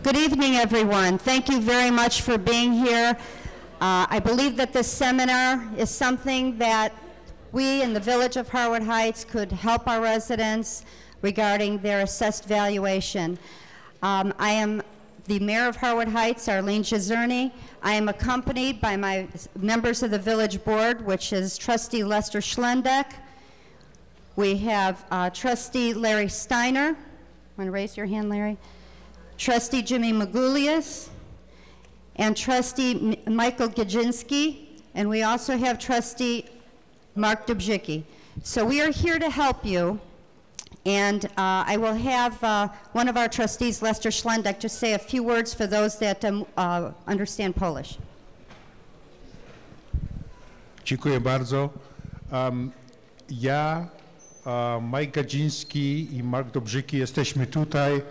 Good evening, everyone. Thank you very much for being here. I believe that this seminar is something that we in the Village of Harwood Heights could help our residents regarding their assessed valuation. I am the Mayor of Harwood Heights, Arlene Gizerny. I am accompanied by my members of the Village Board, which is Trustee Lester Schlendeck. We have Trustee Larry Steiner. Want to raise your hand, Larry? Trustee Jimmy Magoulias, and Trustee Michael Gajinski, and we also have Trustee Mark Dubzicki. So we are here to help you, and I will have one of our trustees, Lester Schlendeck, just say a few words for those that understand Polish. Dziękuję bardzo. Ja, Mike Gadziński i Mark Dobrzycki jesteśmy tutaj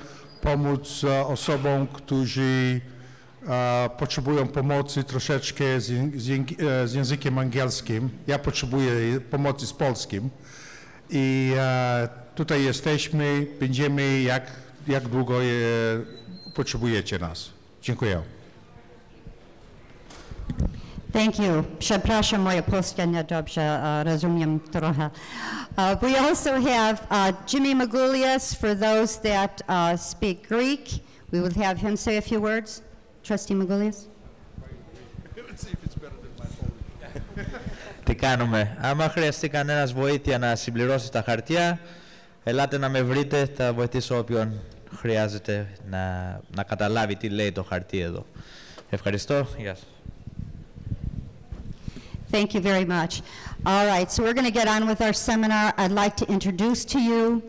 pomóc osobom, którzy potrzebują pomocy troszeczkę z językiem angielskim. Ja potrzebuję pomocy z polskim. I tutaj jesteśmy, będziemy jak długo potrzebujecie nas. Dziękuję. Thank you. Przepraszam, moja polska niedobrze, rozumiem trochę. We also have Jimmy Magoulias for those that speak Greek. We will have him say a few words. Trustee Magoulias. Let's see if it's better than my phone. Τι κάνουμε. Άμα χρειαστεί κανένας βοήθεια να συμπληρώσει τα χαρτιά, ελάτε να με βρείτε, θα βοηθήσω όποιον χρειάζεται να καταλάβει τι λέει το χαρτί εδώ. Ευχαριστώ. Γεια σας. Thank you very much. All right, so we're going to get on with our seminar. I'd like to introduce to you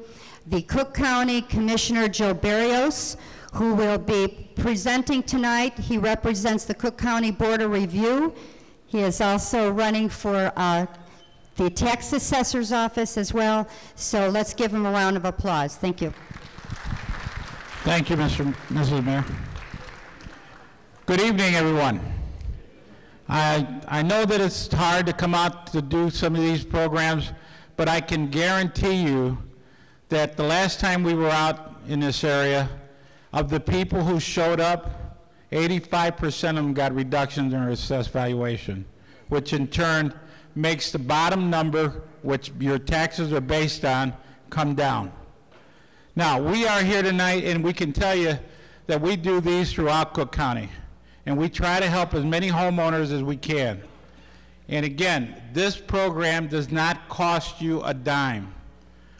the Cook County Commissioner Joe Barrios, who will be presenting tonight. He represents the Cook County Board of Review. He is also running for the Tax Assessor's Office as well. So let's give him a round of applause. Thank you. Thank you, Mrs. Mayor. Good evening, everyone. I know that it's hard to come out to do some of these programs, but I can guarantee you that the last time we were out in this area, of the people who showed up, 85% of them got reductions in their assessed valuation, which in turn makes the bottom number, which your taxes are based on, come down. Now, we are here tonight, and we can tell you that we do these throughout Cook County. And we try to help as many homeowners as we can. And again, this program does not cost you a dime.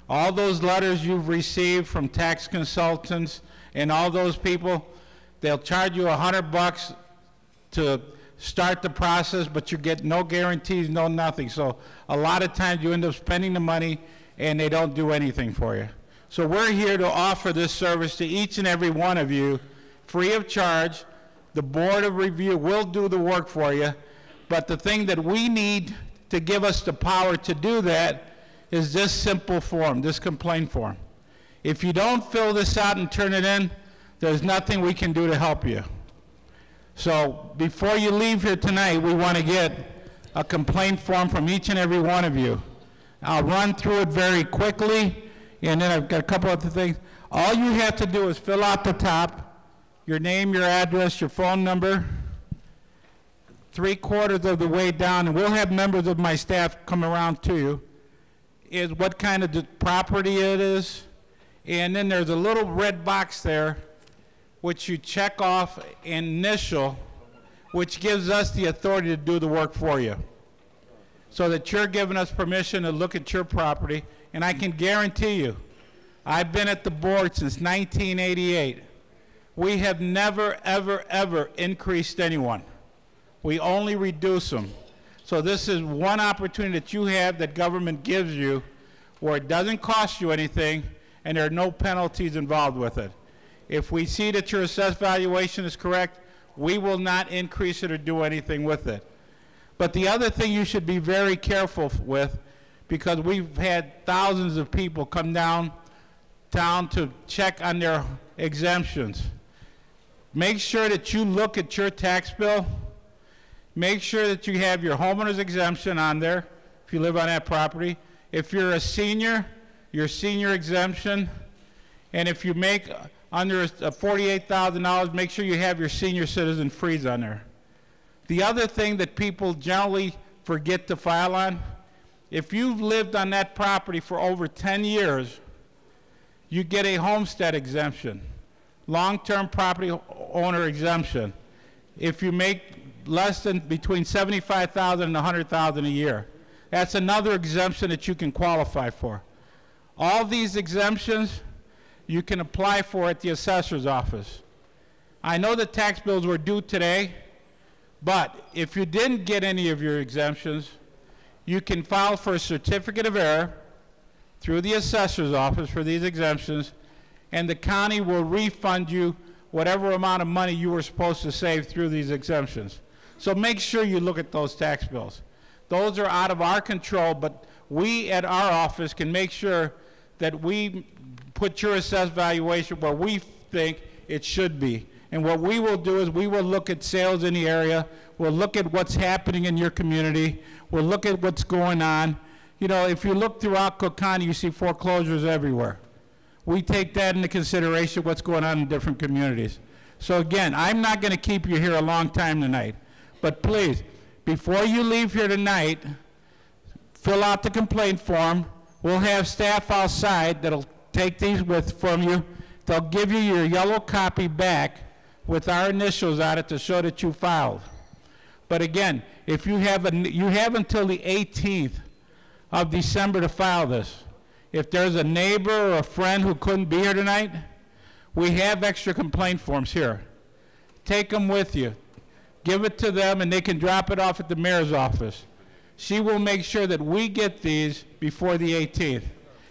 All those letters you've received from tax consultants and all those people, they'll charge you $100 to start the process, but you get no guarantees, no nothing. So a lot of times you end up spending the money and they don't do anything for you. So we're here to offer this service to each and every one of you free of charge. The Board of Review will do the work for you, but the thing that we need to give us the power to do that is this simple form, this complaint form. If you don't fill this out and turn it in, there's nothing we can do to help you. So before you leave here tonight, we want to get a complaint form from each and every one of you. I'll run through it very quickly, and then I've got a couple other things. All you have to do is fill out the top, your name, your address, your phone number, 3/4 of the way down, and we'll have members of my staff come around to you, is what kind of property it is. And then there's a little red box there, which you check off and initial, which gives us the authority to do the work for you. So that you're giving us permission to look at your property, and I can guarantee you, I've been at the board since 1988. We have never, ever, ever increased anyone. We only reduce them. So this is one opportunity that you have that government gives you where it doesn't cost you anything and there are no penalties involved with it. If we see that your assessed valuation is correct, we will not increase it or do anything with it. But the other thing you should be very careful with, because we've had thousands of people come down to check on their exemptions. Make sure that you look at your tax bill. Make sure that you have your homeowner's exemption on there if you live on that property. If you're a senior, your senior exemption. And if you make under $48,000, make sure you have your senior citizen freeze on there. The other thing that people generally forget to file on, if you've lived on that property for over 10 years, you get a homestead exemption, long-term property owner exemption, if you make less than between $75,000 and $100,000 a year. That's another exemption that you can qualify for. All these exemptions you can apply for at the assessor's office. I know the tax bills were due today, but if you didn't get any of your exemptions, you can file for a certificate of error through the assessor's office for these exemptions, and the county will refund you whatever amount of money you were supposed to save through these exemptions. So make sure you look at those tax bills. Those are out of our control, but we at our office can make sure that we put your assessed valuation where we think it should be. And what we will do is we will look at sales in the area, we'll look at what's happening in your community, we'll look at what's going on. You know, if you look throughout Cook County, you see foreclosures everywhere. We take that into consideration, what's going on in different communities. So again, I'm not going to keep you here a long time tonight, but please, before you leave here tonight, fill out the complaint form. We'll have staff outside that'll take these from you. They'll give you your yellow copy back with our initials on it to show that you filed. But again, if you have until the 18th of December to file this. If there's a neighbor or a friend who couldn't be here tonight, we have extra complaint forms here. Take them with you. Give it to them and they can drop it off at the mayor's office. She will make sure that we get these before the 18th.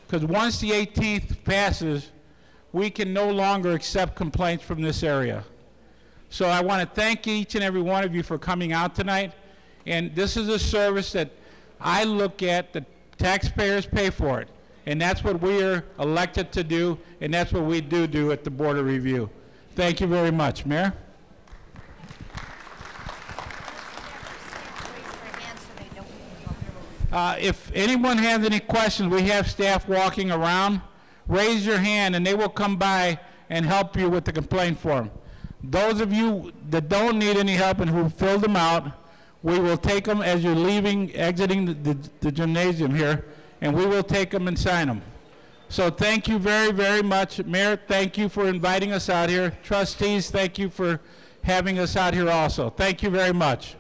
Because once the 18th passes, we can no longer accept complaints from this area. So I want to thank each and every one of you for coming out tonight. And this is a service that I look at, the taxpayers pay for it. And that's what we are elected to do, and that's what we do at the Board of Review. Thank you very much. Mayor? If anyone has any questions, we have staff walking around. Raise your hand, and they will come by and help you with the complaint form. Those of you that don't need any help and who filled them out, we will take them as you're exiting the gymnasium here, and we will take them and sign them. So thank you very, very much. Mayor, thank you for inviting us out here. Trustees, thank you for having us out here also. Thank you very much.